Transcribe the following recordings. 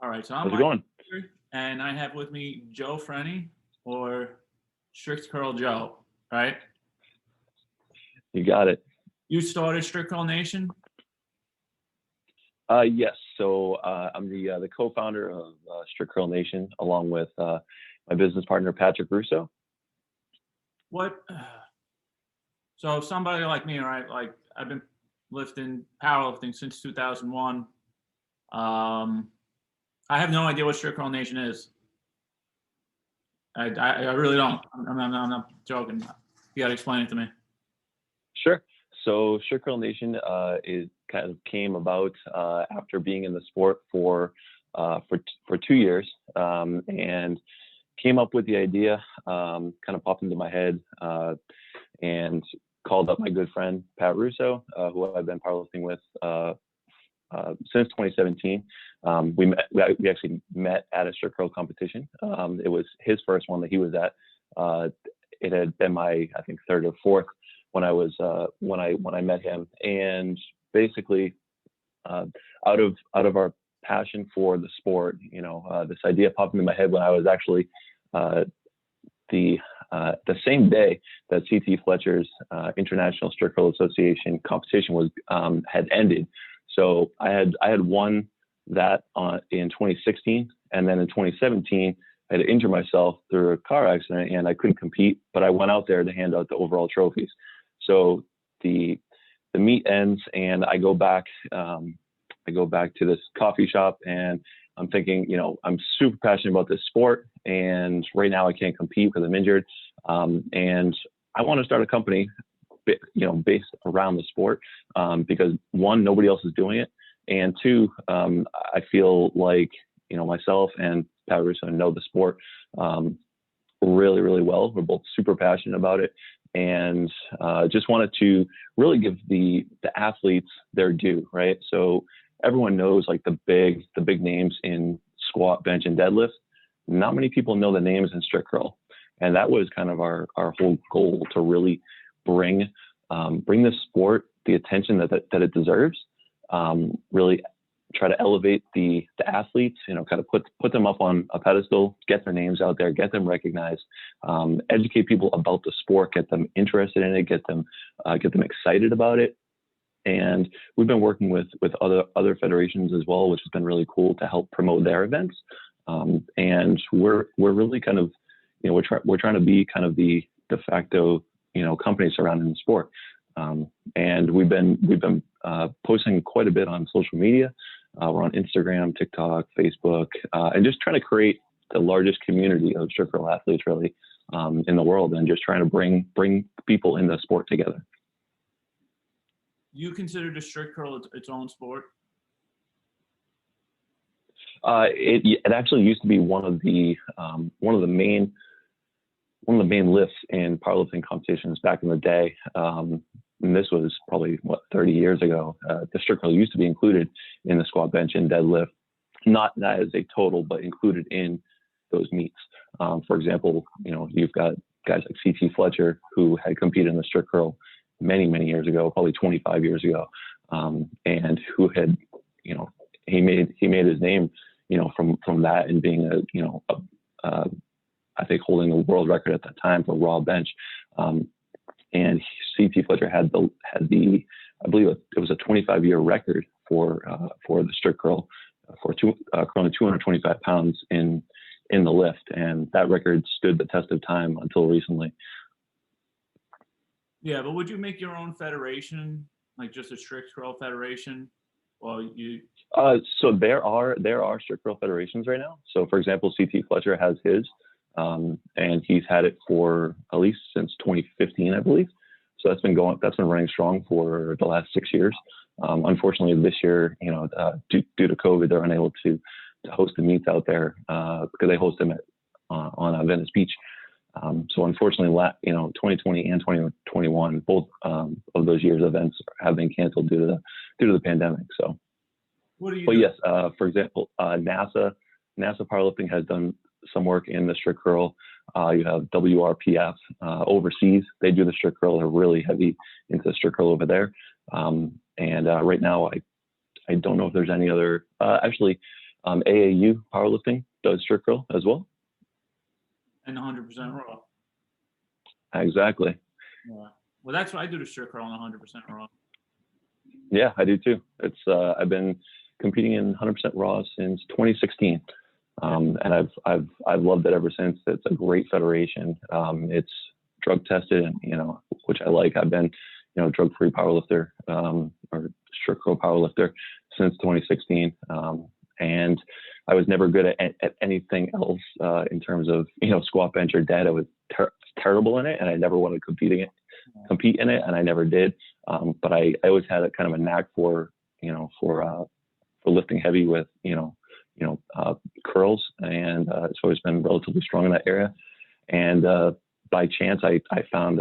All right, so I'm How's it Mike, going? and I have with me Joe Frenny or Strict Curl Joe, right? You got it. You started Strict Curl Nation. Yes. So I'm the co-founder of Strict Curl Nation, along with my business partner Patrick Russo. What? So somebody like me, right? Like I've been powerlifting since 2001. I have no idea what Strict Curl Nation is. I really don't. I'm not joking. You got to explain it to me. Sure. So Strict Curl Nation is kind of came about after being in the sport for 2 years, and came up with the idea. Kind of popped into my head, and called up my good friend Pat Russo, who I've been powerlifting with since 2017. We actually met at a strict curl competition. It was his first one that he was at. It had been my, I think, third or fourth when I met him. And basically, out of our passion for the sport, this idea popped into my head when I was actually the same day that CT Fletcher's International Strict Curl Association competition was had ended. So I had won that in 2016, and then in 2017 I had injured myself through a car accident and I couldn't compete, but I went out there to hand out the overall trophies. So the meet ends and I go back to this coffee shop, and I'm thinking, I'm super passionate about this sport, and right now I can't compete because I'm injured, and I want to start a company based around the sport, because one, nobody else is doing it, and two, I feel like myself and Pat Russo know the sport really, really well. We're both super passionate about it, and just wanted to really give the athletes their due, right? So everyone knows like the big names in squat, bench, and deadlift. Not many people know the names in strict curl, and that was kind of our whole goal, to really bring this sport the attention that it deserves. Really try to elevate the athletes, kind of put them up on a pedestal, get their names out there, get them recognized, educate people about the sport, get them interested in it, get them excited about it. And we've been working with other federations as well, which has been really cool to help promote their events. And we're really kind of, we're trying to be kind of the de facto, company surrounding the sport. And we've been posting quite a bit on social media. We're on Instagram, TikTok, Facebook, and just trying to create the largest community of strict curl athletes really in the world, and just trying to bring people in the sport together. You consider the strict curl its own sport? It actually used to be one of the main lifts in powerlifting competitions back in the day. And this was probably 30 years ago. The strict curl used to be included in the squat, bench, and deadlift, not as a total, but included in those meets. For example, you've got guys like CT Fletcher, who had competed in the strict curl many, many years ago, probably 25 years ago, and who had, he made his name, from that, and being I think holding the world record at that time for raw bench. And CT Fletcher had the I believe it was a 25-year record for the strict curl, curling 225 pounds in the lift, and that record stood the test of time until recently. Yeah, but would you make your own federation, like just a strict curl federation? Well, so there are strict curl federations right now. So for example, CT Fletcher has his, and he's had it for at least since 2015, I believe. So that's been running strong for the last 6 years. Unfortunately, this year, due to COVID, they're unable to host the meets out there because they host them on Venice Beach. So unfortunately, 2020 and 2021, both of those years' events have been canceled due to the pandemic. So, yes, for example, NASA Powerlifting has done some work in the strict curl. You have WRPF overseas. They do the strict curl. They're really heavy into the strict curl over there. And right now, I don't know if there's any other. Actually, AAU powerlifting does strict curl as well. And 100% raw. Exactly. Yeah. Well, that's what I do, the strict curl and 100% raw. Yeah, I do too. It's I've been competing in 100% raw since 2016, and I've loved it ever since. It's a great federation. It's drug tested, and which I like. I've been drug-free powerlifter or strict curl powerlifter since 2016, and I was never good at anything else in terms of squat, bench, or dead. I was terrible in it, and I never wanted to compete in it, and I never did. But I always had a kind of a knack for lifting heavy with curls, and it's always been relatively strong in that area. And by chance, I found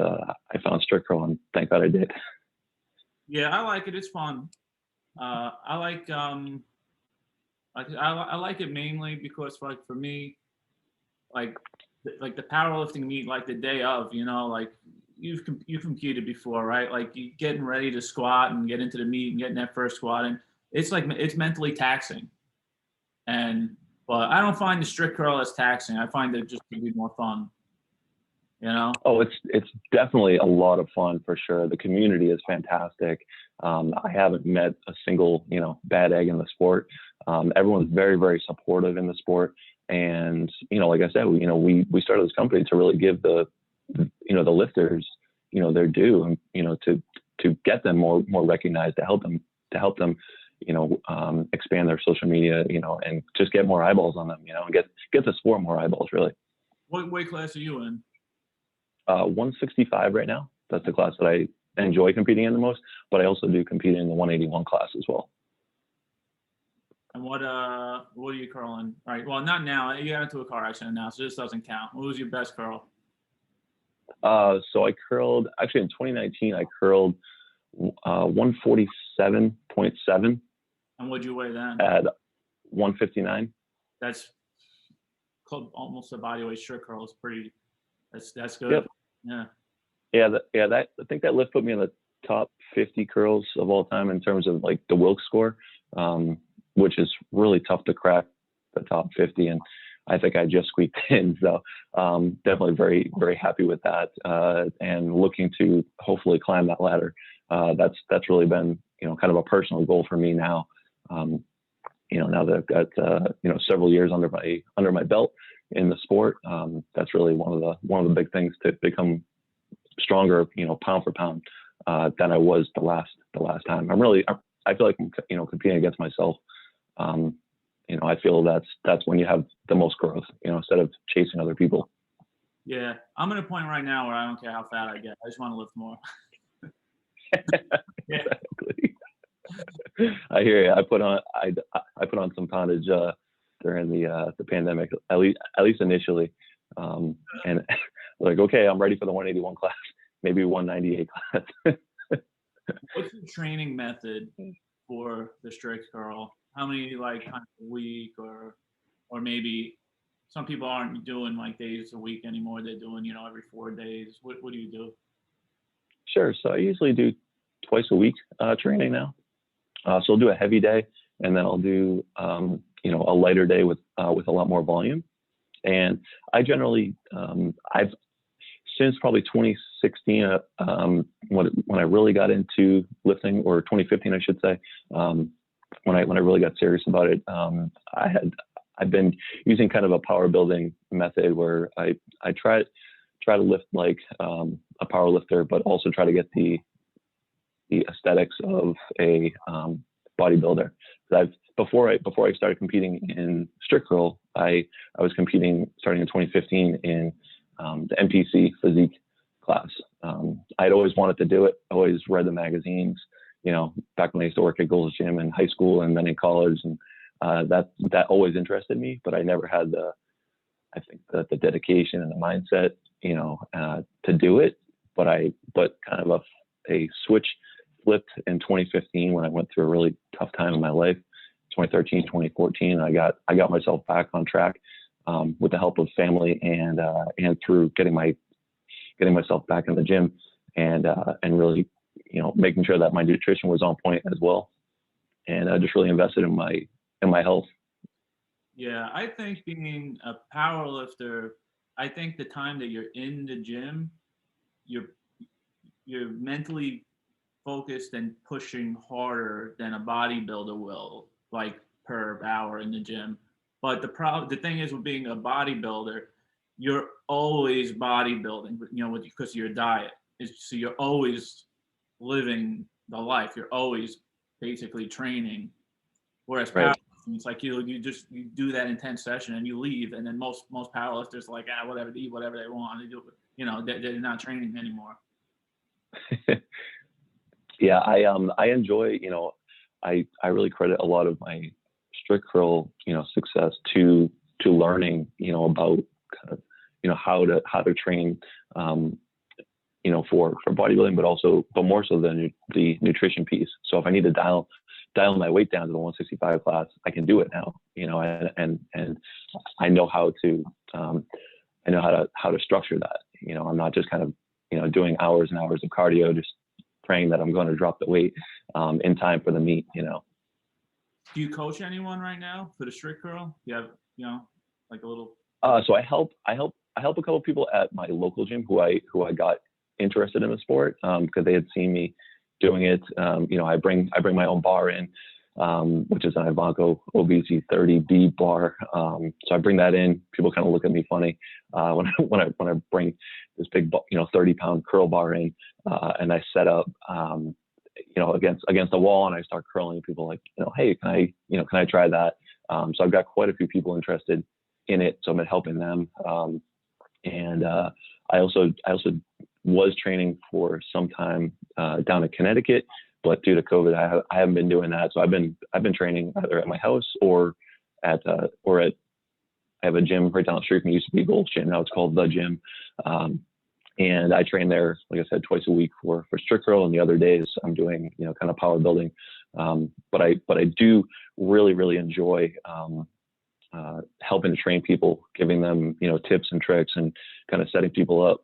strict curl, and thank God I did. Yeah, I like it. It's fun. I like I like it mainly because for me, like the powerlifting meet, like the day of, like you've competed before, right? Like you getting ready to squat and get into the meet and getting that first squat, and it's mentally taxing. But I don't find the strict curl as taxing. I find it just to be more fun. Oh, it's definitely a lot of fun for sure. The community is fantastic. I haven't met a single bad egg in the sport. Everyone's very, very supportive in the sport. And like I said, we started this company to really give the lifters their due, and to get them more recognized, to help them expand their social media, and just get more eyeballs on them, and get the sport more eyeballs, really. What weight class are you in? 165 right now. That's the class that I enjoy competing in the most, but I also do compete in the 181 class as well. And what are you curling? All right. Well, not now. You got into a car accident now, so this doesn't count. What was your best curl? So I curled, actually in 2019, I curled 147.7. And what'd you weigh then? At 159. That's almost a bodyweight strict curl. It's pretty. That's good. Yep. Yeah. I think that lift put me in the top 50 curls of all time in terms of like the Wilks score, which is really tough to crack the top 50, and I think I just squeaked in. So definitely very, very happy with that, and looking to hopefully climb that ladder. That's really been kind of a personal goal for me now. Now that I've got several years under my belt in the sport, that's really one of the big things to become stronger, pound for pound, than I was the last time. I feel like I'm competing against myself. I feel that's when you have the most growth, instead of chasing other people. Yeah, I'm at a point right now where I don't care how fat I get. I just want to lift more. Yeah. Exactly. I hear you. I put on some poundage during the pandemic, at least initially, and like, okay, I'm ready for the 181 class, maybe 198 class. What's the training method for the strict curl? How many times a week, or maybe some people aren't doing like days a week anymore. They're doing every 4 days. What do you do? Sure. So I usually do twice a week training now. So I'll do a heavy day, and then I'll do a lighter day with a lot more volume. And I generally I've since probably 2016 when I really got into lifting, or 2015 I should say, when I really got serious about it. I've been using kind of a power building method where I try to lift like a power lifter, but also try to get the aesthetics of a bodybuilder. Before I started competing in strict curl, I was competing starting in 2015 in the NPC physique class. I'd always wanted to do it. I always read the magazines, back when I used to work at Gold's Gym in high school and then in college, and that always interested me. But I never had the dedication and the mindset, to do it. But kind of a switch flipped in 2015 when I went through a really tough time in my life. 2013, 2014, I got myself back on track with the help of family and through getting myself back in the gym and really making sure that my nutrition was on point as well, and I just really invested in my health. Yeah, I think being a power lifter, I think the time that you're in the gym, you're you're mentally focused and pushing harder than a bodybuilder will, like per hour in the gym. But the thing is with being a bodybuilder, you're always bodybuilding, because of your diet. So you're always living the life. You're always basically training. Whereas Right. powerlifting, it's like you do that intense session and you leave, and then most powerlifters are like whatever, they eat whatever they want, they do, they're not training anymore. Yeah, I enjoy, I really credit a lot of my strict curl, success to learning, about kind of, how to train, for bodybuilding, but more so than the nutrition piece. So if I need to dial my weight down to the 165 class, I can do it now, and I know how to, how to structure that. I'm not just kind of, doing hours and hours of cardio, just praying that I'm going to drop the weight in time for the meet. Do you coach anyone right now for the strict curl? You have, like a little. So I help a couple of people at my local gym who I got interested in the sport because they had seen me doing it. I bring my own bar in, which is an Ivanko OBC 30B bar. So I bring that in. People kind of look at me funny when I bring this big 30-pound curl bar in, and I set up against the wall and I start curling. People like, hey, can I try that? So I've got quite a few people interested in it, so I've been helping them. And I also was training for some time down in Connecticut, but due to COVID, I haven't been doing that. So I've been training either at my house or at I have a gym right down the street from me. Used to be Gold's Gym, now it's called The Gym. And I train there, like I said, twice a week for strict curl, and the other days I'm doing, kind of power building. But I do really enjoy helping to train people, giving them, tips and tricks and kind of setting people up.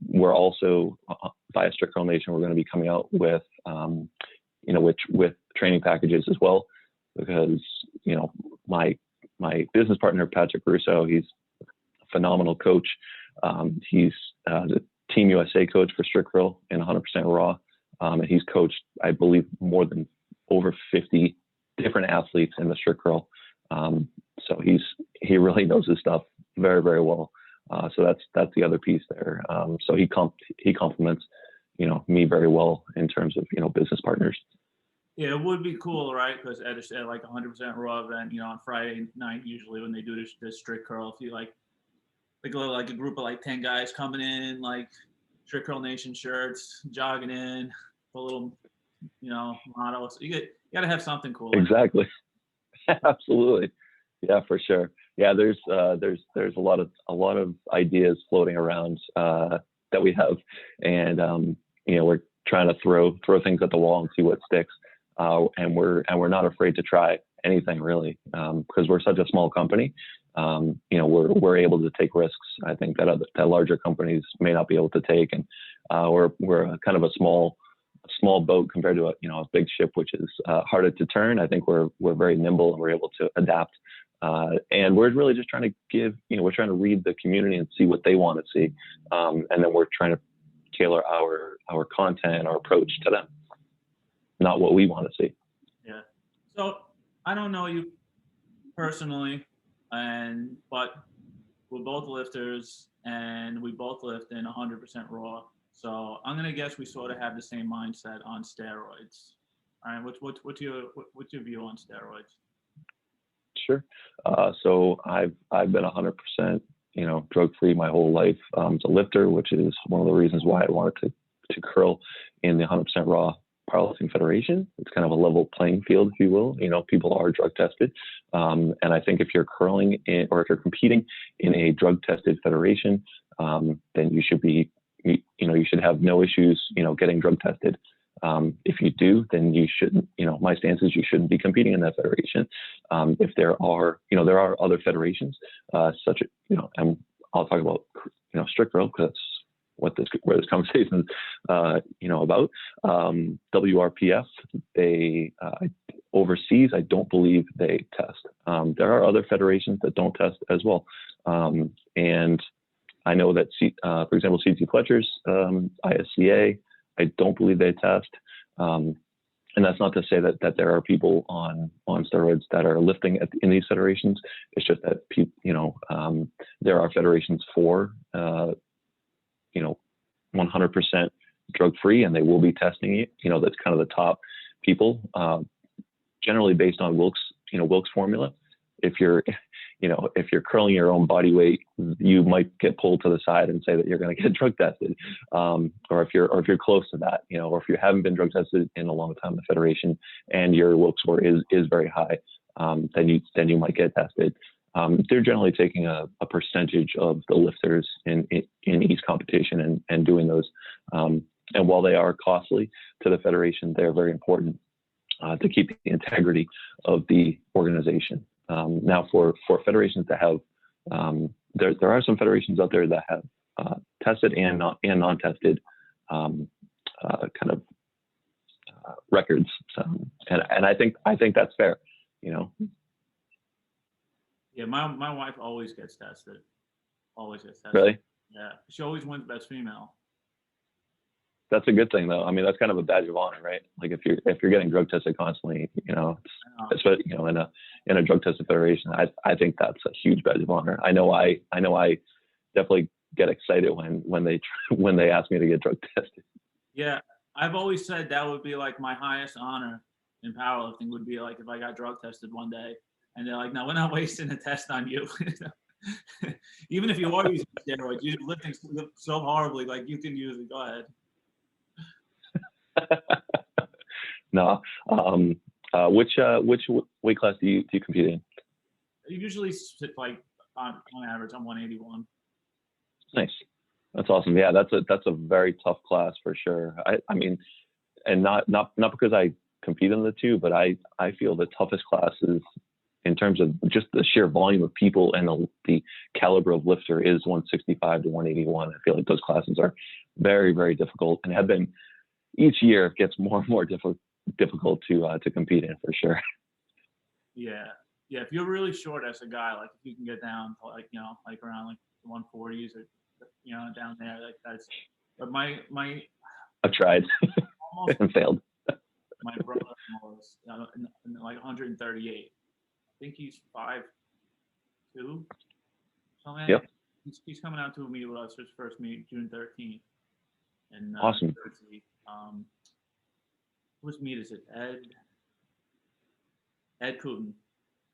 We're also via Strict Curl Nation, we're going to be coming out with, with training packages as well, because, my business partner, Patrick Russo, he's a phenomenal coach. He's the Team USA coach for Strict Curl and 100% Raw. And he's coached, I believe, more than over 50 different athletes in the Strict Curl. So he really knows his stuff very, very well. So that's the other piece there. So he complements, me very well in terms of, business partners. Yeah, it would be cool, right? Because at like 100% Raw event, on Friday night, usually when they do this strict curl, if you like a group of like 10 guys coming in, like Strict Curl Nation shirts, jogging in, a little, motto. So you got to have something cool. Exactly. Absolutely. Yeah, for sure. Yeah, there's a lot of ideas floating around that we have, and we're trying to throw things at the wall and see what sticks. And we're not afraid to try anything really, because we're such a small company. We're able to take risks, I think, that larger companies may not be able to take, and we're kind of a small boat compared to a big ship, which is harder to turn. I think we're very nimble and we're able to adapt. And we're really just trying to we're trying to read the community and see what they want to see, and then we're trying to tailor our content and our approach to them, not what we want to see. Yeah. So I don't know you personally, but we're both lifters and we both lift in 100% Raw. So I'm gonna guess we sort of have the same mindset on steroids. All right. What's your view on steroids? Sure. So I've been 100%, drug-free my whole life as a lifter, which is one of the reasons why I wanted to curl in the 100% Raw Powerlifting Federation. It's kind of a level playing field, if you will. People are drug tested, and I think if you're curling or if you're competing in a drug tested federation, then you should be, you should have no issues, getting drug tested. If you do, then you shouldn't, my stance is you shouldn't be competing in that federation. If there are other federations, such as, and I'll talk about, strict curl, because that's where this conversation is, about. WRPF, they, overseas, I don't believe they test. There are other federations that don't test as well. And I know that, for example, CT Fletcher's ISCA, I don't believe they test. And that's not to say that there are people on steroids that are lifting in these federations. It's just that there are federations for 100% drug-free, and they will be testing it. That's kind of the top people, generally based on Wilks formula. If you're curling your own body weight, you might get pulled to the side and say that you're going to get drug tested, or if you're close to that, or if you haven't been drug tested in a long time in the federation and your Wilks score is very high, then you might get tested. They're generally taking a percentage of the lifters in each competition and doing those. And while they are costly to the federation, they're very important to keep the integrity of the organization. Now, for federations that have, there are some federations out there that have tested and non-tested records. And I think that's fair. Yeah, my wife always gets tested. Always gets tested. Really? Yeah, she always wins best female. That's a good thing, though. I mean, that's kind of a badge of honor, right? Like if you're getting drug tested constantly, especially in a drug tested federation, I think that's a huge badge of honor. I know I definitely get excited when they ask me to get drug tested. Yeah, I've always said that would be like my highest honor in powerlifting would be like if I got drug tested one day, and they're like, "No, we're not wasting a test on you." Even if you are using steroids, you're lifting so horribly, like you can use it. Go ahead. No. Which weight class do you compete in? I usually sit like on average, I'm 181. Nice. That's awesome. Yeah, that's a very tough class for sure. I mean, and not because I compete in the two, but I feel the toughest classes in terms of just the sheer volume of people and the caliber of lifter is 165 to 181. I feel like those classes are very, very difficult and have been. Each year it gets more and more difficult to compete in for sure. Yeah. If you're really short as a guy, like if you can get down to like around like the 140s or down there, like that's. But my I've tried and failed. My brother was like 138. I think he's 5'2". Something. Yep. He's coming out to a meet with us. His first meet, June 13th. And awesome. Jersey. Whose meet is it? Ed Cooten.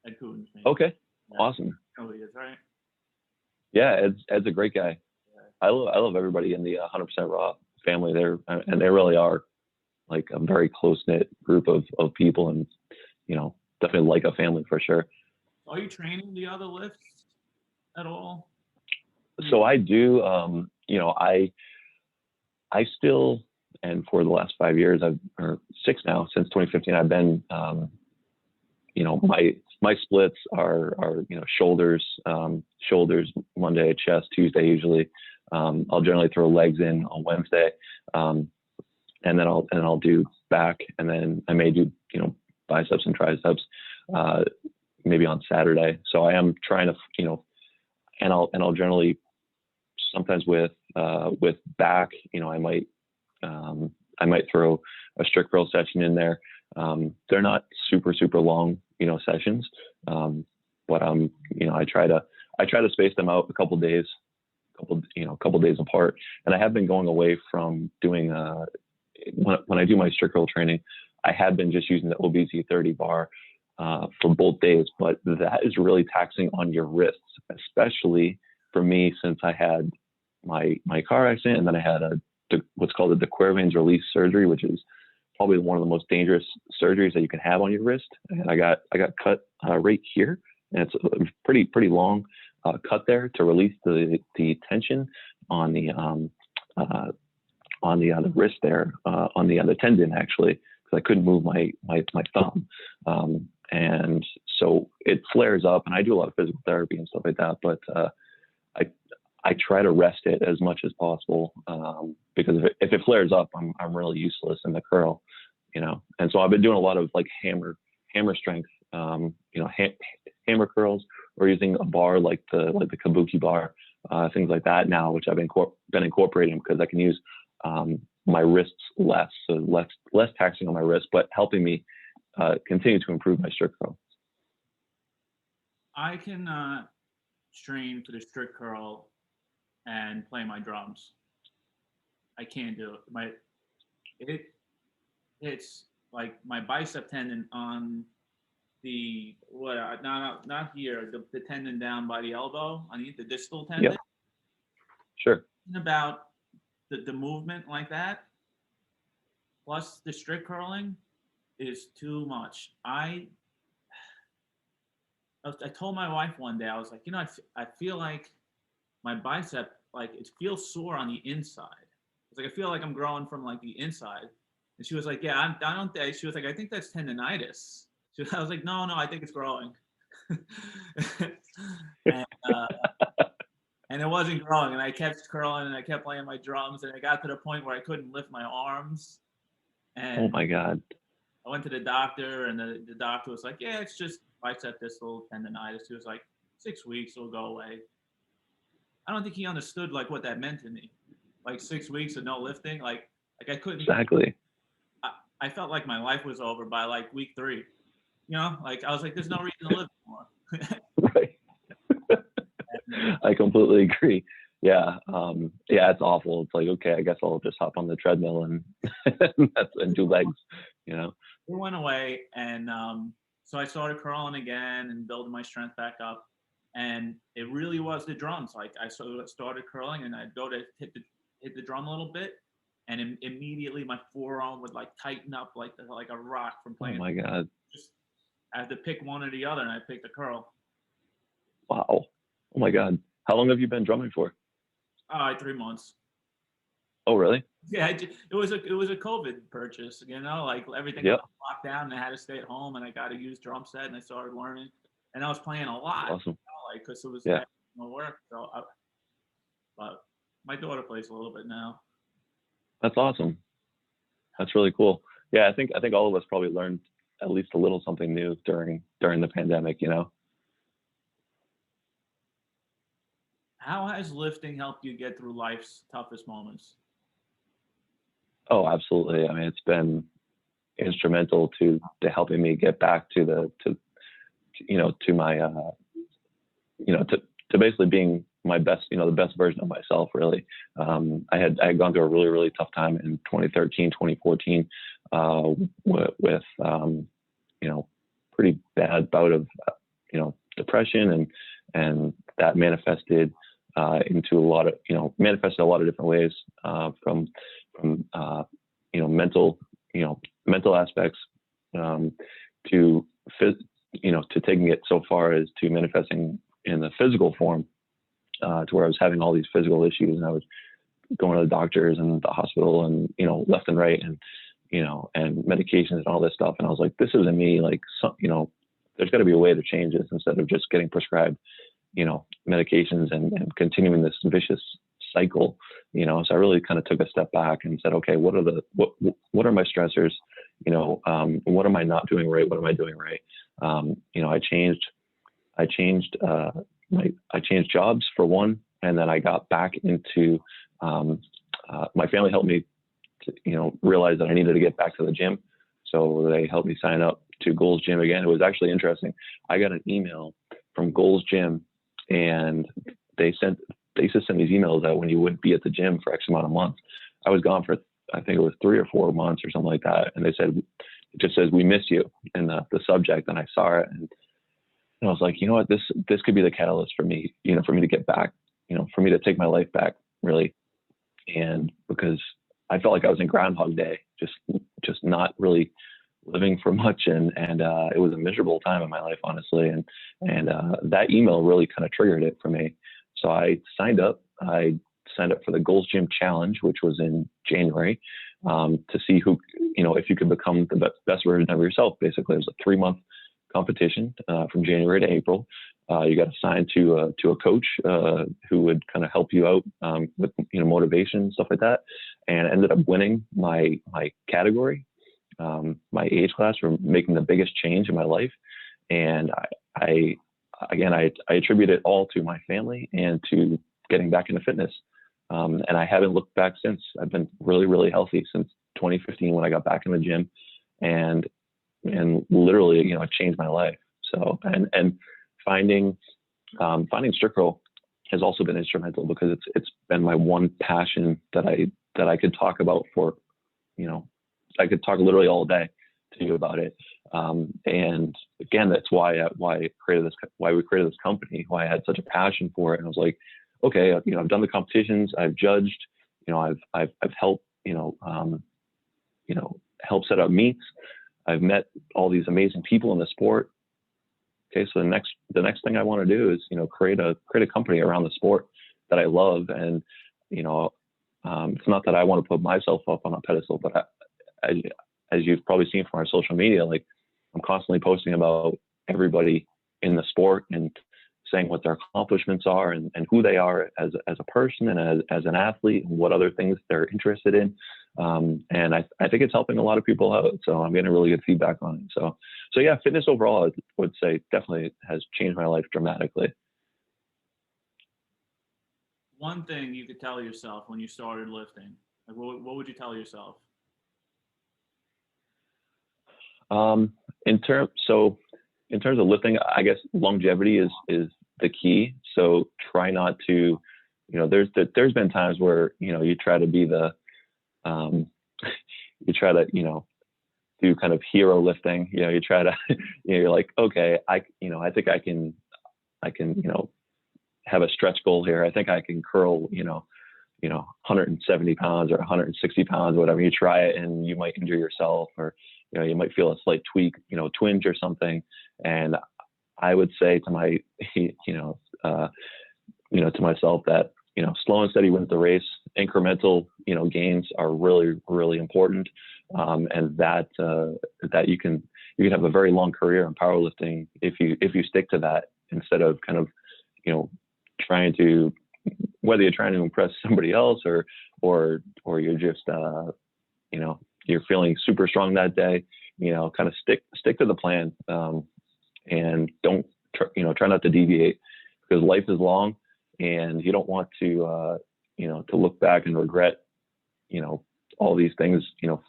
Ed Cooten's meet. Okay. Yeah. Awesome. Oh, he is, right? Yeah, Ed's a great guy. Yeah. I love everybody in the 100% Raw family there, and they really are like a very close knit group of people, and definitely like a family for sure. Are you training the other lifts at all? So I do. I still, and for the last 5 years, or 6 now, since 2015, I've been, my splits are shoulders Monday, chest Tuesday usually. I'll generally throw legs in on Wednesday, and then I'll do back, and then I may do biceps and triceps maybe on Saturday. So I am trying to and I'll generally sometimes with back, I might throw a strict curl session in there. They're not super long, sessions, but I try to space them out a couple days apart. And I have been going away from doing when I do my strict curl training, I have been just using the OBZ 30 bar for both days, but that is really taxing on your wrists, especially for me since I had my car accident, and then I had what's called a de Quervain's release surgery, which is probably one of the most dangerous surgeries that you can have on your wrist. And I got cut right here, and it's a pretty long cut there to release the tension on the wrist there, on the tendon actually, because I couldn't move my thumb, and so it flares up, and I do a lot of physical therapy and stuff like that, but I try to rest it as much as possible, because if it flares up, I'm really useless in the curl, And so I've been doing a lot of like hammer hammer strength, hammer curls, or using a bar like the Kabuki bar, things like that now, which I've been incorporating because I can use my wrists less, so less taxing on my wrist, but helping me continue to improve my strict curl. I can train for the strict curl and play my drums. I can't do it. It's like my bicep tendon on the not here, the tendon down by the elbow, on the distal tendon. Yep. Sure. About the movement like that, plus the strict curling, is too much. I told my wife one day, I was like, I feel like my bicep, like it feels sore on the inside. It's like I feel like I'm growing from like the inside. And she was like, yeah, I don't think. She was like, I think that's tendonitis. I was like, no, I think it's growing. and, and it wasn't growing. And I kept curling and I kept playing my drums. And I got to the point where I couldn't lift my arms. And oh my God. I went to the doctor, and the doctor was like, yeah, it's just bicep distal tendonitis. He was like, 6 weeks, it'll go away. I don't think he understood like what that meant to me. Like 6 weeks of no lifting, like I couldn't. Exactly. I felt like my life was over by like week 3. Like I was like, there's no reason to live anymore. Right. I completely agree. Yeah. It's awful. It's like, okay, I guess I'll just hop on the treadmill and do legs, It went away. And so I started curling again and building my strength back up. And it really was the drums. Like I started curling and I'd go to hit the drum a little bit. And immediately my forearm would like tighten up like a rock from playing. Oh my God. I had to pick one or the other, and I picked the curl. Wow. Oh my God. How long have you been drumming for? 3 months. Oh, really? Yeah, it was a COVID purchase, like everything was locked down and I had to stay at home and I got to use drum set and I started learning and I was playing a lot. Awesome. Because it was work. So, but my daughter plays a little bit now. That's awesome. That's really cool. Yeah, I think all of us probably learned at least a little something new during the pandemic. How has lifting helped you get through life's toughest moments? Oh, absolutely. I mean, it's been instrumental to helping me get back to my to basically being my best, the best version of myself, really. I had gone through a really, really tough time in 2013, 2014, with pretty bad bout of, depression, and that manifested into a lot of, manifested a lot of different ways, from mental aspects, to taking it so far as to manifesting in the physical form, to where I was having all these physical issues and I was going to the doctors and the hospital and, left and right and, and medications and all this stuff. And I was like, this isn't me. Like, there's got to be a way to change this instead of just getting prescribed, medications and continuing this vicious cycle, so I really kind of took a step back and said, okay, what are my stressors? What am I not doing right? What am I doing right? I changed jobs for one, and then I got back into, my family helped me to, realize that I needed to get back to the gym. So they helped me sign up to Gold's Gym again. It was actually interesting. I got an email from Gold's Gym, and they used to send these emails out when you wouldn't be at the gym for X amount of months. I was gone for, I think it was 3 or 4 months or something like that. And they said, it just says, "We miss you" in the subject. And I saw it, and I was like, you know what, this could be the catalyst for me, for me to get back, for me to take my life back, really. And because I felt like I was in Groundhog Day, just not really living for much. And it was a miserable time in my life, honestly. And that email really kind of triggered it for me. So I signed up. I signed up for the Gold's Gym Challenge, which was in January, to see who, if you could become the best version of yourself. Basically, it was a 3-month competition, from January to April. You got assigned to a coach who would kind of help you out, with motivation, stuff like that, and ended up winning my category. my age class were making the biggest change in my life. And I again, I attribute it all to my family and to getting back into fitness. And I haven't looked back since. I've been really, really healthy since 2015 when I got back in the gym, and literally, you know, it changed my life. So, and finding Strict Curl has also been instrumental, because it's been my one passion that I could talk about for, you know, I could talk literally all day to you about it. And again, that's why we created this company, why I had such a passion for it. And I was like, okay, you know, I've done the competitions, I've judged, you know, I've helped, help set up meets. I've met all these amazing people in the sport. Okay, so the next thing I want to do is, you know, create a company around the sport that I love. And, you know, it's not that I want to put myself up on a pedestal, but as you've probably seen from our social media, like, I'm constantly posting about everybody in the sport and saying what their accomplishments are, and who they are as a person and as an athlete, and what other things they're interested in. And I think it's helping a lot of people out. So I'm getting really good feedback on it. So yeah, fitness overall, I would say definitely has changed my life dramatically. One thing you could tell yourself when you started lifting, like what would you tell yourself? In terms of lifting, I guess longevity is the key. So try not to, you know, there's been times where, you know, you try to be you try to, you know, do kind of hero lifting, you know, you try to, you know, you're like, okay, I think I can, you know, have a stretch goal here. I think I can curl, you know, 170 pounds or 160 pounds, whatever. You try it and you might injure yourself, or, you know, you might feel a slight tweak, you know, twinge or something. And I would say to my, to myself that, you know, slow and steady wins the race. Incremental, you know, gains are really, really important. And that you can have a very long career in powerlifting if you stick to that, instead of kind of, you know, trying to, whether you're trying to impress somebody else or you're just, you know, you're feeling super strong that day, you know, kind of stick to the plan, and don't, try not to deviate, because life is long and you don't want to, to look back and regret, you know, all these things, you know,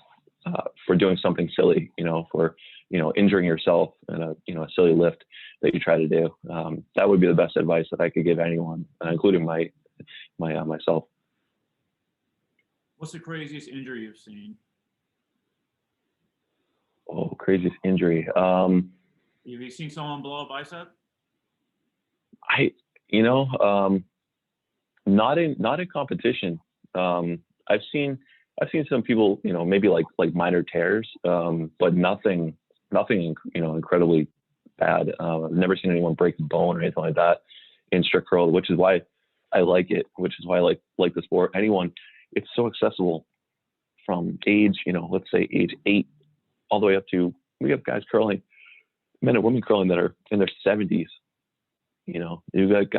for doing something silly, you know, for, you know, injuring yourself in a silly lift that you try to do. That would be the best advice that I could give anyone, including myself. What's the craziest injury you've seen? Oh, craziest injury. Have you seen someone blow a bicep? Not in competition. I've seen some people, you know, maybe like minor tears, but nothing, you know, incredibly bad. I've never seen anyone break a bone or anything like that in strict curl, which is why I like it, which is why I like the sport. It's so accessible from age, you know, let's say age 8 all the way up to, we have guys curling, men and women curling that are in their 70s. You know, you've got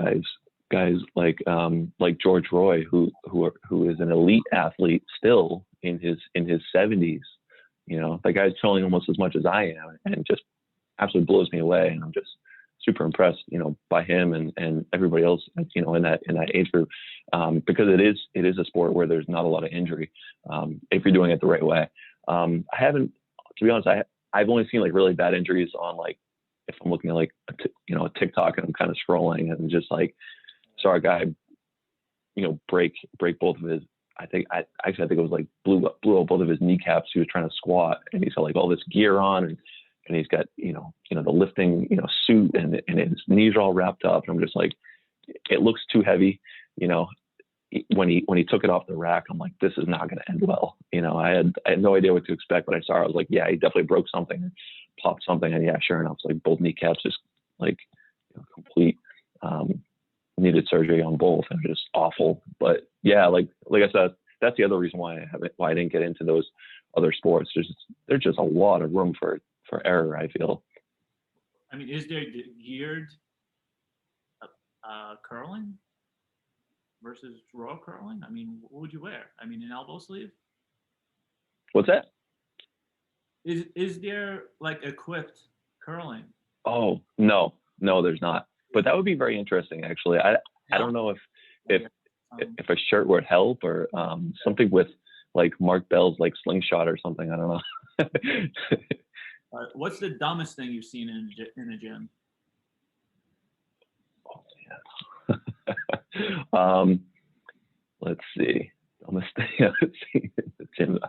guys like George Roy, who is an elite athlete still in his 70s. You know, that guy's curling almost as much as I am, and just absolutely blows me away. And I'm just super impressed, you know, by him and everybody else, you know, in that age group, because it is a sport where there's not a lot of injury, if you're doing it the right way. I haven't, to be honest, I've only seen like really bad injuries on, like, if I'm looking at like a TikTok and I'm kind of scrolling and just like saw a guy, you know, break both of his, I think it was like blew up both of his kneecaps. He was trying to squat, and he's got like all this gear on, and he's got, you know, the lifting, you know, suit, and his knees are all wrapped up. And I'm just like, it looks too heavy, you know. When he took it off the rack, I'm like, this is not going to end well. You know, I had no idea what to expect, but I saw it. I was like, yeah, he definitely broke something, popped something, and yeah, sure enough, it's like both kneecaps just like, you know, complete, needed surgery on both, and just awful. But yeah, like I said, that's the other reason why I didn't get into those other sports. There's just a lot of room for error, I feel. I mean, is there geared curling versus raw curling? I mean, what would you wear? I mean, an elbow sleeve? What's that? Is there like equipped curling? Oh, no, no, there's not. But that would be very interesting, actually. I Help? don't know if Yeah. if a shirt would help or something with like Mark Bell's like slingshot or something. I don't know. What's the dumbest thing you've seen in a gym? um, let's see. Dumbest thing I've seen in the gym.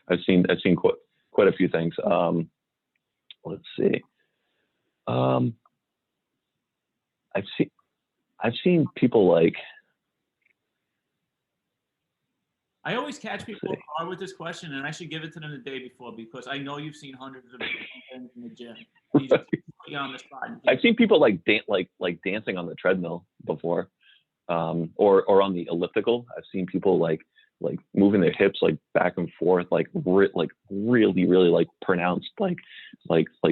I've seen quite a few things. Let's see. Um, I've seen I've seen people like, I always catch let's people off see. guard with this question, and I should give it to them the day before because I know you've seen hundreds of things in the gym. You just put you on the spot. And I've seen people like like dancing on the treadmill before, or on the elliptical. I've seen people like moving their hips like back and forth, like like really like pronounced like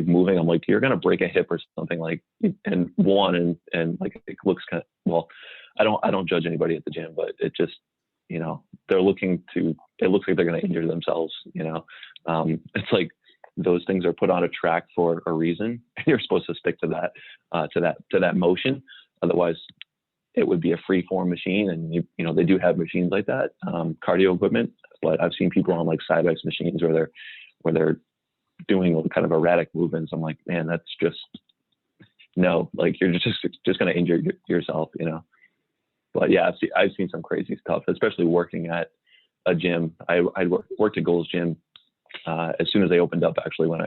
moving. I'm like, you're gonna break a hip or something like, and like it looks kind of, well, I don't judge anybody at the gym, but it just, they're looking to, it looks like they're gonna injure themselves. It's like those things are put on a track for a reason, and you're supposed to stick to that motion. Otherwise, it would be a free form machine. And they do have machines like that, cardio equipment. But I've seen people on like Cybex machines where they're doing kind of erratic movements. I'm like, man, that's just, no, like you're just going to injure yourself. But yeah, I've seen some crazy stuff, especially working at a gym. I worked at Gold's Gym as soon as they opened up. Actually, when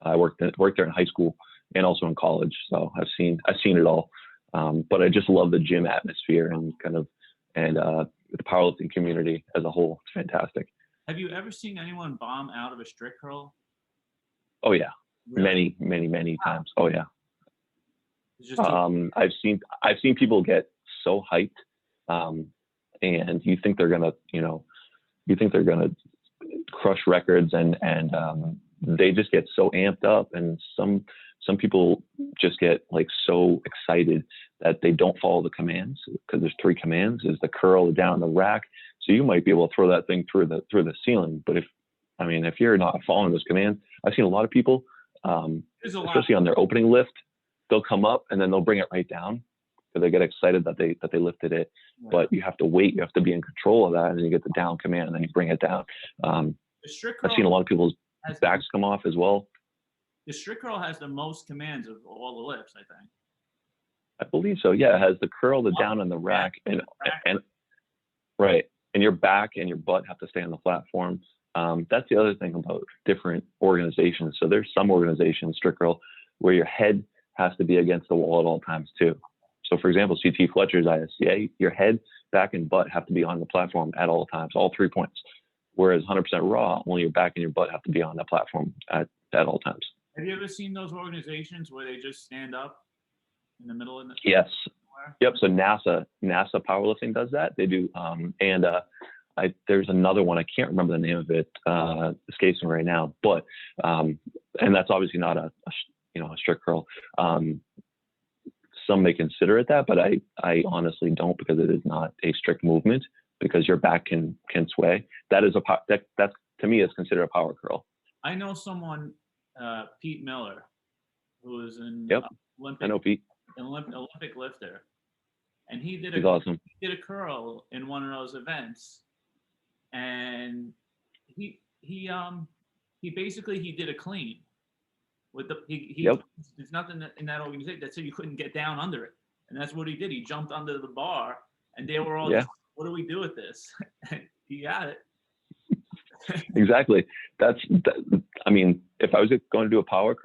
I worked there in high school and also in college, so I've seen it all. But I just love the gym atmosphere and the powerlifting community as a whole. It's fantastic. have you ever seen anyone bomb out of a strict curl? Oh yeah, Really? many times. Oh yeah. It's just too, I've seen people get so hyped, and you think they're gonna crush records, and they just get so amped up, and some people just get like so excited that they don't follow the commands, because there's 3 commands: is the curl, the down, the rack. So you might be able to throw that thing through the ceiling, but if you're not following those commands, I've seen a lot of people, there's a lot. especially on their opening lift, they'll come up and then they'll bring it right down because they get excited that they lifted it. But you have to wait, you have to be in control of that, and then you get the down command and then you bring it down. The strict I've curl seen a lot of people's has backs come off as well. the strict curl has the most commands of all the lifts, I think. I believe so. Yeah, it has the curl, the down, and the rack, and right. And your back and your butt have to stay on the platform. That's the other thing about different organizations. So there's some organizations, strict curl, where your head has to be against the wall at all times too. So for example, CT Fletcher's ISCA, your head, back, and butt have to be on the platform at all times, all 3 points. Whereas 100% raw, only your back and your butt have to be on the platform at all times. Have you ever seen those organizations where they just stand up in the middle of the Yes. somewhere? Yep. So NASA powerlifting does that. They do. There's another one. I can't remember the name of it. Escapes me right now. But and that's obviously not a strict curl. Some may consider it that, but I honestly don't, because it is not a strict movement, because your back can sway. That is that to me is considered a power curl. I know someone, Pete Miller, who is an Yep. I know Pete. Olympic lifter, and he did He's awesome. he did a curl in one of those events, and he basically he did a clean with Yep. there's nothing in that organization that said you couldn't get down under it, and that's what he did. He jumped under the bar, and they were all just, what do we do with this? He got it. Exactly. I mean, if I was going to do a power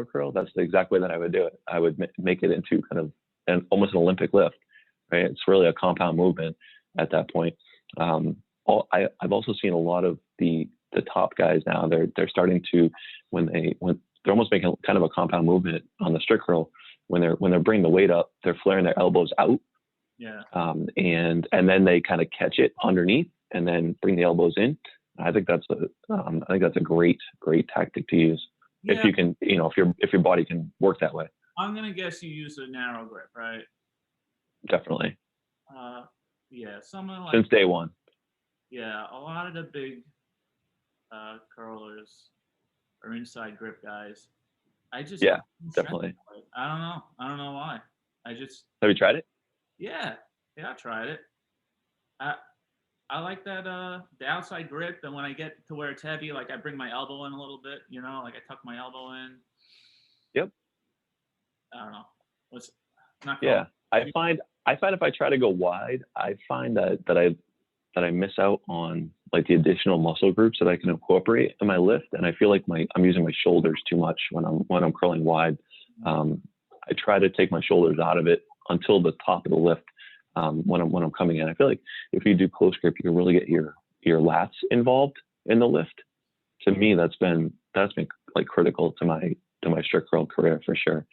curl, that's the exact way that I would do it. I would make it into kind of almost an Olympic lift, right? It's really a compound movement at that point. I've also seen a lot of the top guys now. They're starting to, when they're almost making kind of a compound movement on the strict curl. When they're bringing the weight up, they're flaring their elbows out. Yeah. And then they kind of catch it underneath and then bring the elbows in. I think that's a great tactic to use, if you can, if your body can work that way. I'm gonna guess you use a narrow grip, right? Definitely. Yeah, something like Since day one. Yeah, a lot of the big curlers or inside grip guys. I just Yeah, strength. definitely. I don't know. I don't know why. I just Have you tried it? yeah yeah I tried it. I I like that the outside grip, and when I get to where it's heavy, like I bring my elbow in a little bit. You know, like I tuck my elbow in. Yep. I don't know. What's not Yeah. going. I find if I try to go wide, I find that I miss out on like the additional muscle groups that I can incorporate in my lift, and I feel like I'm using my shoulders too much when I'm curling wide. Um, I try to take my shoulders out of it until the top of the lift when I'm coming in. I feel like if you do close grip, you can really get your lats involved in the lift. To me, that's been like critical to my strict curl career for sure.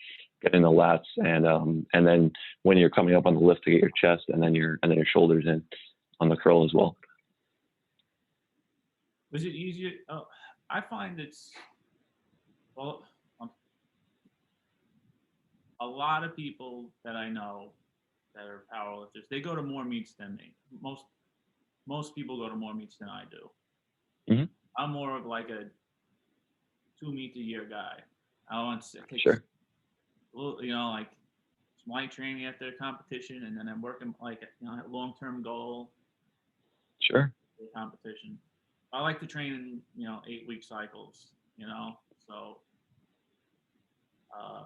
Getting the lats and then when you're coming up on the lift to get your chest and then your shoulders in on the curl as well. Was it easier? I find it's well. A lot of people that I know that are powerlifters, they go to more meets than me. Most people go to more meets than I do. Hmm. I'm more of like a 2 meets a year guy. I want to take Sure. like some light training after the competition, and then I'm working like a long term goal Sure. for the competition. I like to train in 8-week cycles. So uh,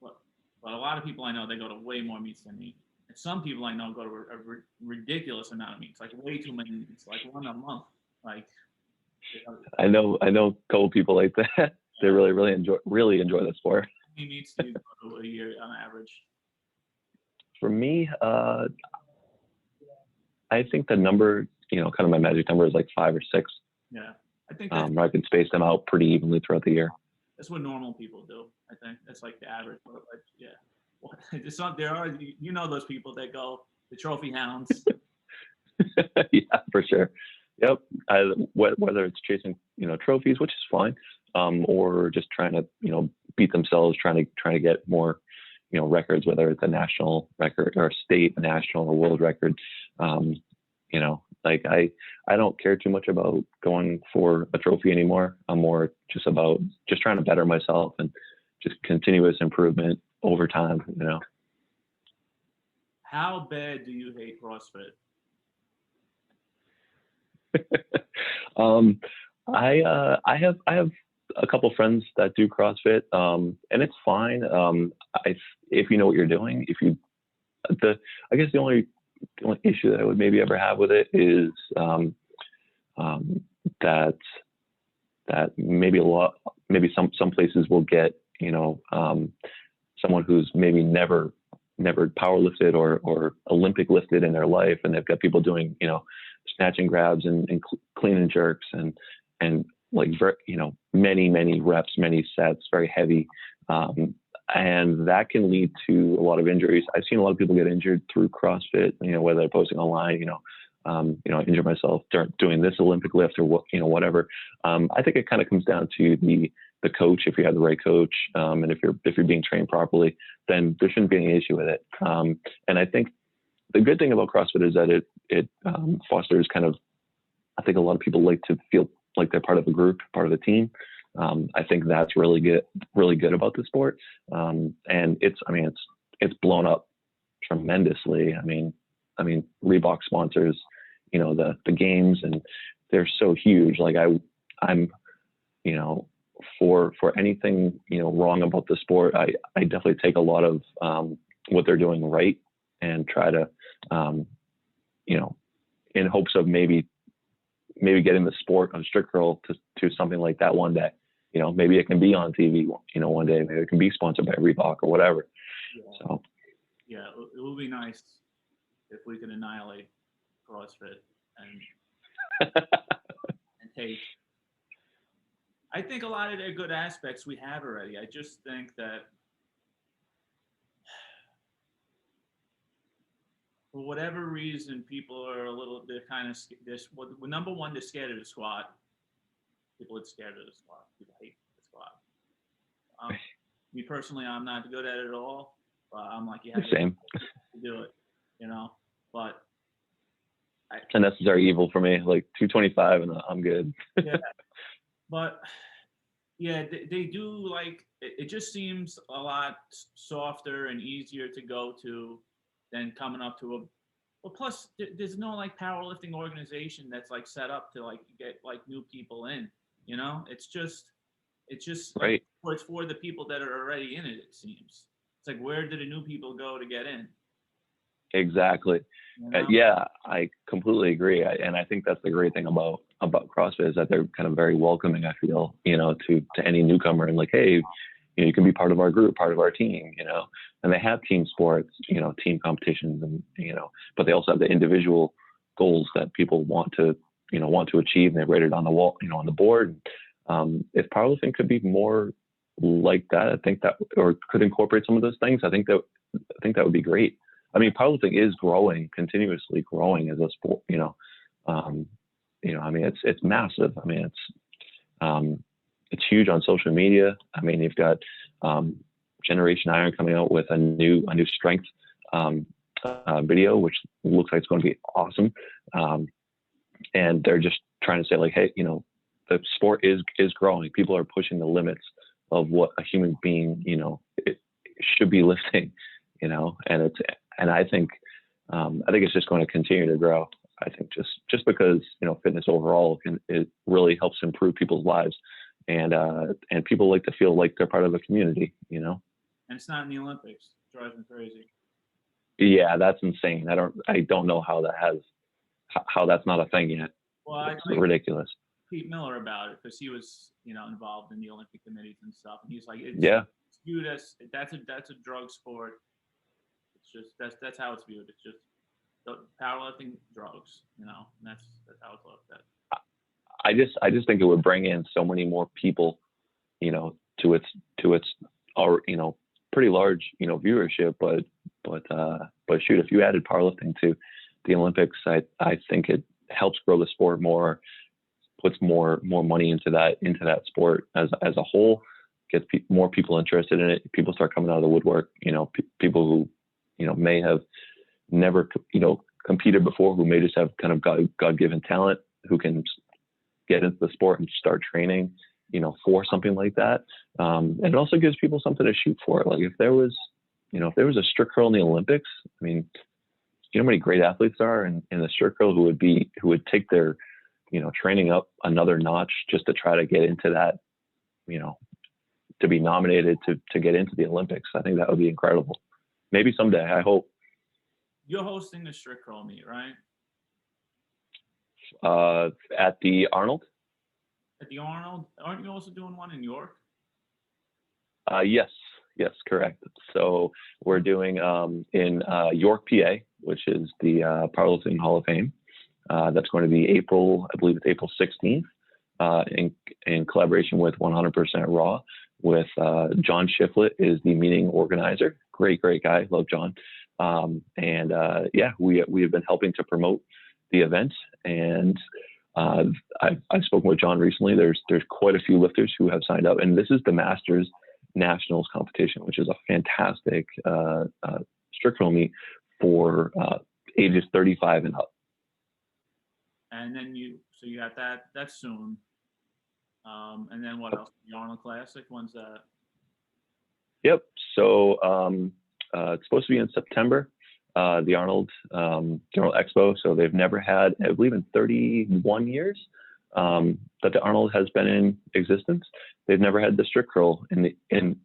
but a lot of people I know, they go to way more meets than me. And some people I know go to a ridiculous amount of meets, like way too many meets, like one a month. Like I know a couple people like that. They really enjoy the sport. how many meets do you go to a year on average? For me, I think the number, kind of my magic number is like 5 or 6. Yeah, I think Where I can space them out pretty evenly throughout the year. that's what normal people do. I think that's like the average. But like, yeah, there are those people that go the trophy hounds. Yeah, for sure. Yep. Whether it's chasing, trophies, which is fine, or just trying to, beat themselves, trying to get more, records, whether it's a national record or a state, a national or world record. Um, like I don't care too much about going for a trophy anymore. I'm more just about just trying to better myself and just continuous improvement over time. How bad do you hate CrossFit? um, I have a couple friends that do CrossFit, and it's fine. If you know what you're doing, the I guess the only issue that I would maybe ever have with it is um, that maybe some places will get someone who's maybe never power lifted or Olympic lifted in their life, and they've got people doing snatch and grabs and clean and jerks and like many reps, many sets, very heavy. And that can lead to a lot of injuries. I've seen a lot of people get injured through CrossFit, whether they're posting online, I injured myself doing this Olympic lift or whatever. I think it kind of comes down to the coach. If you have the right coach, and if you're being trained properly, then there shouldn't be any issue with it. And I think the good thing about CrossFit is that it fosters kind of, I think a lot of people like to feel like they're part of a group, part of a team. I think that's really good about the sport. And it's blown up tremendously. I mean, Reebok sponsors, the games, and they're so huge. Like I'm, for anything, wrong about the sport, I definitely take a lot of, what they're doing right and try to, in hopes of maybe getting the sport of strict curl to something like that one day. Maybe it can be on TV, one day. Maybe it can be sponsored by Reebok or whatever. Yeah. So. Yeah, it would be nice if we could annihilate CrossFit and take. I think a lot of their good aspects we have already. I just think that for whatever reason, people are a little. They're kind of this. Well, number one, they're scared of the squat. People are scared of the squat. People hate the squat. Me personally, I'm not good at it at all. But I'm like, you have Same. to do it, But It's a necessary evil for me. Like 225, and I'm good. Yeah, but Yeah, they do like it just seems a lot softer and easier to go to than coming up to a well plus there's no like powerlifting organization that's like set up to like get like new people in, you know? It's just like Right. it's for the people that are already in it seems. It's like where do the new people go to get in, Exactly. you know? Yeah, I completely agree. And I think that's the great thing about CrossFit is that they're kind of very welcoming, I feel, to any newcomer and like, hey, you can be part of our group, part of our team, and they have team sports, team competitions and, but they also have the individual goals that people want to achieve, and they write it on the wall, on the board. If powerlifting could be more like that, I think that, or could incorporate some of those things, I think that would be great. I mean, powerlifting is growing, continuously growing as a sport. I mean, it's massive. I mean, it's huge on social media. I mean, you've got Generation Iron coming out with a new strength video, which looks like it's going to be awesome. And they're just trying to say like, hey, the sport is growing. People are pushing the limits of what a human being, it should be lifting, and I think it's just going to continue to grow. I think just because, fitness overall it really helps improve people's lives, and people like to feel like they're part of a community, And it's not in the Olympics. It drives me crazy. Yeah, that's insane. I don't know how that's not a thing yet. Well, it's ridiculous. Pete Miller about it because he was, involved in the Olympic committees and stuff, and he's like, it's viewed as that's a drug sport. It's just that's how it's viewed. It's just powerlifting, drugs, and that's how it's looked at. I just think it would bring in so many more people, to its or pretty large viewership, but shoot, if you added powerlifting to the Olympics, I think it helps grow the sport more, puts more money into that sport as a whole, gets more people interested in it. People start coming out of the woodwork, people who may have never competed before, who may just have kind of God-given talent, who can get into the sport and start training for something like that. And it also gives people something to shoot for. Like if there was a strict curl in the Olympics, I mean, how many great athletes are in the strict curl who would take their training up another notch just to try to get into that, to be nominated to get into the Olympics. I think that would be incredible. Maybe someday, I hope. You're hosting the strict curl meet, right? At the Arnold? At the Arnold? Aren't you also doing one in York? Yes, correct. So we're doing in York, PA, which is the Powerlifting Hall of Fame. That's going to be April 16th, in collaboration with 100% Raw, with John Shiflett is the meeting organizer. Great guy. Love John. We have been helping to promote the event, and I've spoken with John recently. There's quite a few lifters who have signed up, and this is the Masters Nationals competition, which is a fantastic strict curl meet for ages 35 and up. And then you got that's soon. And then what else? The Arnold Classic. When's that? Yep. So it's supposed to be in September. The Arnold Expo. So they've never had, I believe, in 31 years that the Arnold has been in existence, they've never had the strict curl in the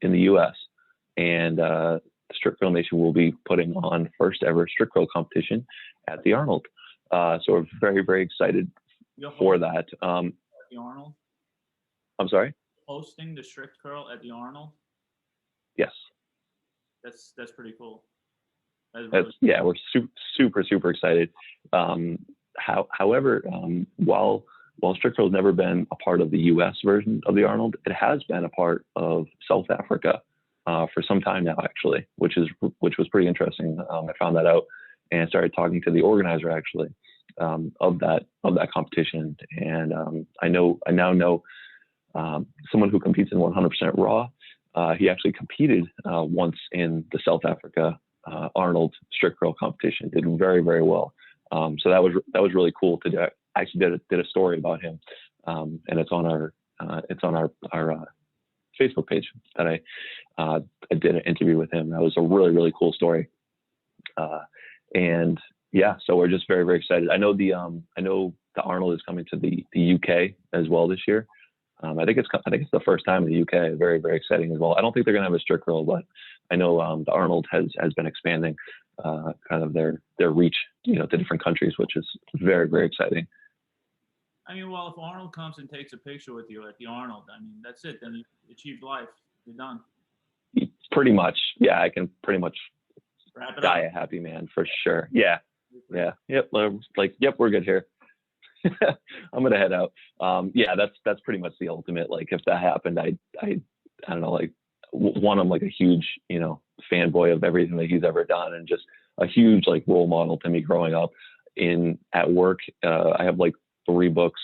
U.S. And the Strict Curl Nation will be putting on first ever strict curl competition at the Arnold. So we're very, very excited for that. At the Arnold? I'm sorry? Hosting the strict curl at the Arnold? Yes. That's pretty cool. Yeah, we're super excited. However, while strict curl has never been a part of the U.S. version of the Arnold, it has been a part of South Africa for some time now, actually, which was pretty interesting. I found that out and started talking to the organizer actually of that competition, and I now know someone who competes in 100% Raw. He actually competed once in the South Africa Arnold strict curl competition. Did very, very well. So that was really cool to do. I actually did a story about him, and it's on our Facebook page that I did an interview with him. That was a really, really cool story. And yeah, so we're just very, very excited. I know the Arnold is coming to the UK as well this year. I think it's the first time in the UK. Very, very exciting as well. I don't think they're going to have a strict rule, but I know the Arnold has been expanding kind of their reach, to different countries, which is very, very exciting. I mean, well, if Arnold comes and takes a picture with you at the Arnold, I mean, that's it. Then you achieved life. You're done. Pretty much. Yeah, I can pretty much Wrap it die up. a happy man for sure. Yeah. Yep. Yep, we're good here. I'm gonna head out. Yeah, that's pretty much the ultimate. Like, if that happened, I don't know. Like, one, I'm like a huge, fanboy of everything that he's ever done, and just a huge like role model to me growing up. At work, I have like 3 books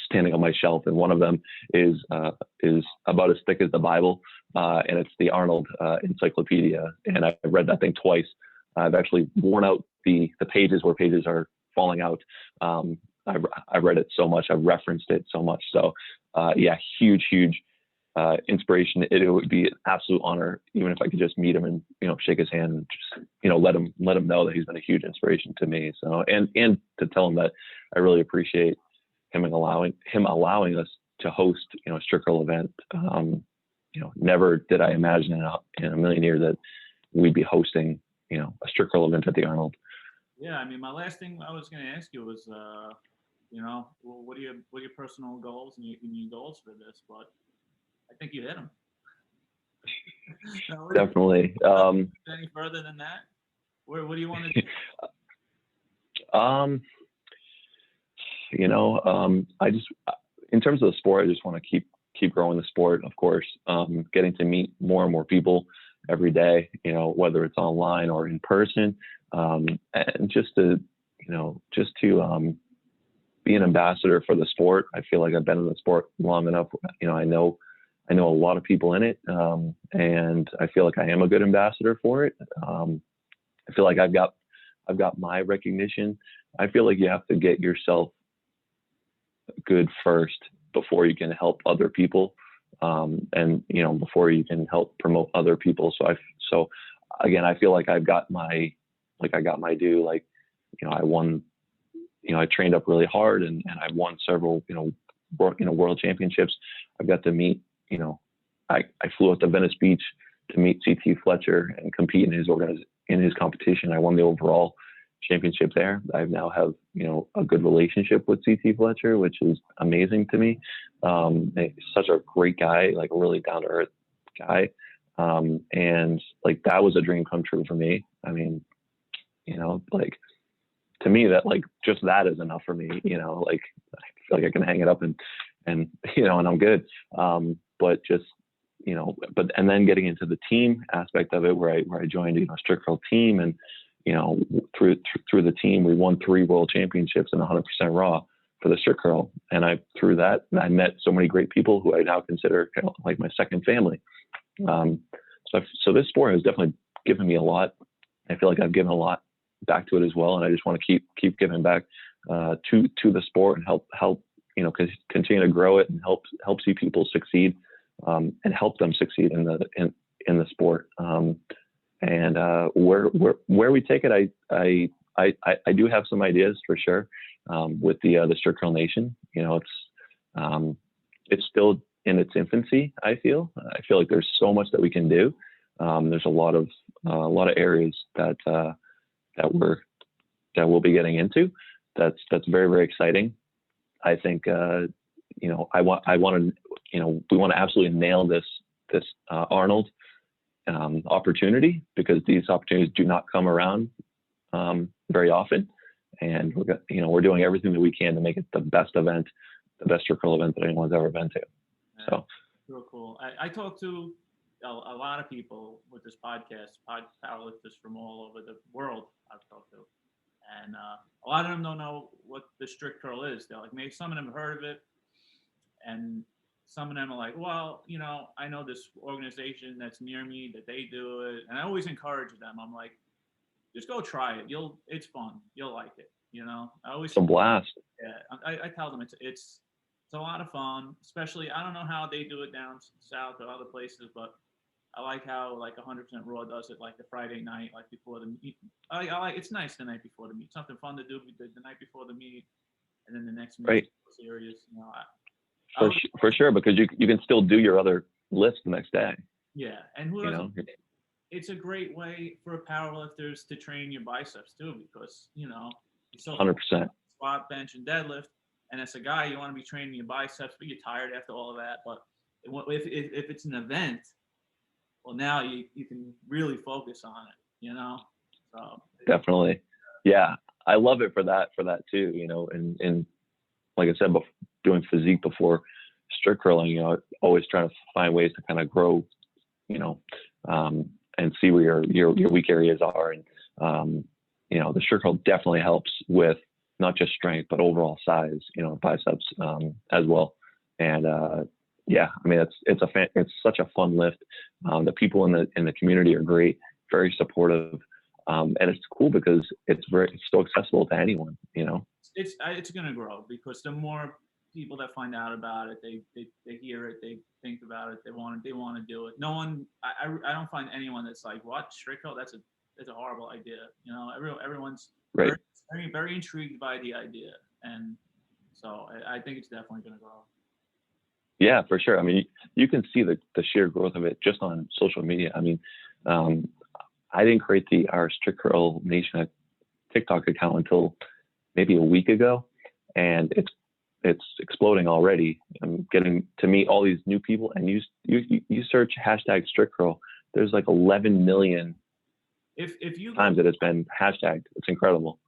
standing on my shelf, and one of them is about as thick as the Bible, and it's the Arnold Encyclopedia, and I've read that thing twice. I've actually worn out the pages where pages are falling out. I've read it so much. I've referenced it so much. So yeah, huge inspiration. It would be an absolute honor, even if I could just meet him and shake his hand and just let him know that he's been a huge inspiration to me. So and to tell him that I really appreciate him allowing us to host a strict curl event. Never did I imagine in a million years that we'd be hosting a strict curl event at the Arnold. Yeah, I mean, my last thing I was going to ask you was, what are your personal goals and your goals for this? But I think you hit them. No, Definitely. Any further than that? What do you want to do? I just, in terms of the sport, I just want to keep growing the sport. Of course, getting to meet more and more people every day. Whether it's online or in person, and just to be an ambassador for the sport. I feel like I've been in the sport long enough. I know a lot of people in it, and I feel like I am a good ambassador for it. I feel like I've got my recognition. I feel like you have to get yourself good first before you can help other people, and before you can help promote other people. So again, I feel like I got my due. Like, I won. I trained up really hard, and I won several world championships. I've got to meet. I flew out to Venice Beach to meet CT Fletcher and compete in his competition. I won the overall championship there. I now have a good relationship with CT Fletcher, which is amazing to me. He's such a great guy, like a really down to earth guy, and like that was a dream come true for me. I mean, like, to me, that like just that is enough for me. Like, I feel like I can hang it up and I'm good. But just and then getting into the team aspect of it, where I joined a strict curl team, and through the team we won 3 world championships in 100% raw for the strict curl, and through that I met so many great people who I now consider like my second family. So this sport has definitely given me a lot. I feel like I've given a lot back to it as well, and I just want to keep giving back to the sport and help continue to grow it and help see people succeed, and help them succeed in the sport. And where we take it, I do have some ideas for sure, with the Strict Curl Nation. It's still in its infancy. I feel like there's so much that we can do. There's a lot of areas that we'll be getting into. That's very, very exciting. I think we want to absolutely nail this Arnold opportunity, because these opportunities do not come around very often, and we're doing everything that we can to make it the best event, the best strict curl event that anyone's ever been to. So real cool. I talked to a lot of people with this podcast, powerlifters from all over the world I've talked to, and a lot of them don't know what the strict curl is. They're like, maybe some of them have heard of it, and some of them are like, well, I know this organization that's near me that they do it, and I always encourage them. I'm like, just go try it. It's fun. You'll like it. I always. It's a blast. Yeah, I tell them it's It's a lot of fun, especially I don't know how they do it down south or other places, but I like how like 100% Raw does it like the Friday night, like before the meet. I like it's nice the night before the meet. Something fun to do the night before the meet, and then the next meet Right. serious. You know, For sure, because you can still do your other lifts the next day. yeah, and who You doesn't? know, It's a great way for powerlifters to train your biceps too, because you know you still 100%. squat, bench, and deadlift. And as a guy, you want to be training your biceps, but you're tired after all of that. But if it's an event, well, now you can really focus on it, you know? So Definitely. Yeah. I love it for that too, you know, and like I said, doing physique before strict curling, you know, always trying to find ways to kind of grow, you know, and see where your weak areas are. And, you know, the strict curl definitely helps with not just strength, but overall size, you know, biceps, as well. And, yeah, I mean, it's such a fun lift. The people in the community are great, very supportive. And it's cool because it's so accessible to anyone, you know? it's going to grow because the more people that find out about it, they hear it, they think about it, they want to do it. No one, I don't find anyone that's like, what, strict curl? That's a horrible idea. You know, everyone's Right. very intrigued by the idea. And so I think it's definitely going to grow. Yeah, for sure. I mean, you can see the sheer growth of it just on social media. I mean, I didn't create our Strict Curl Nation TikTok account until maybe a week ago, and it's exploding already. I'm getting to meet all these new people, and you search hashtag Strict Curl, there's like 11 million if you times that it's been hashtagged. It's incredible.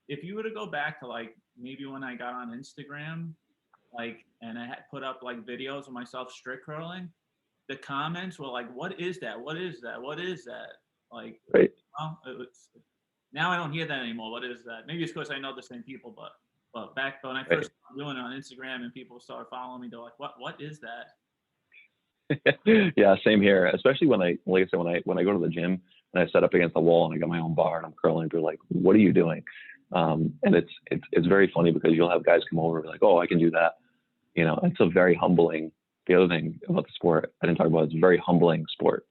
If you were to go back to like maybe when I got on Instagram, like, and I had put up like videos of myself strict curling, the comments were like, "What is that? What is that? What is that?" Like, Right. well, now I don't hear that anymore. What is that? Maybe it's because I know the same people, but back when I first started doing it on Instagram and people started following me, they're like, "What is that?" Yeah, same here. Especially like I said, when I go to the gym and I set up against the wall and I got my own bar and I'm curling, they're like, "What are you doing?" And it's very funny because you'll have guys come over and be like, "Oh, I can do that." You know, it's a very humbling. The other thing about the sport I didn't talk about, it's a very humbling sport.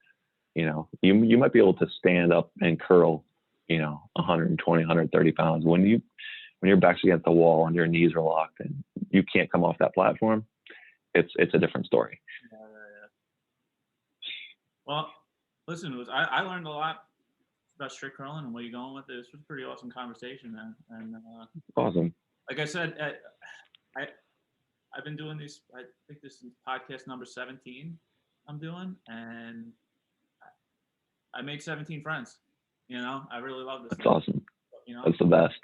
You know, you might be able to stand up and curl, you know, 120, 130 pounds. When your back's against the wall and your knees are locked and you can't come off that platform, it's a different story. Yeah. Well, listen, I learned a lot about strict curling and where you're going with this. It was a pretty awesome conversation, man. And Awesome. like I said, I've been doing this. I think this is podcast number 17 I'm doing, and I made 17 friends. You know, I really love this. That's awesome. You know, That's the best.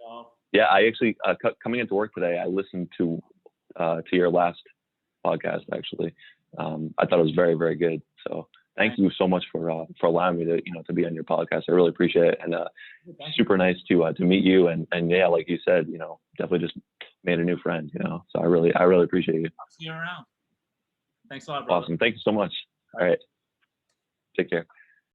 so, Yeah, I actually coming into work today, I listened to your last podcast. Actually, I thought it was very, very good. So thank you so much for allowing me to be on your podcast. I really appreciate it, and super nice to meet you. And yeah, like you said, you know, definitely just made a new friend. You know, so I really appreciate you. I'll see you around. Thanks a lot, brother. Awesome. Thank you so much. All right. Take care.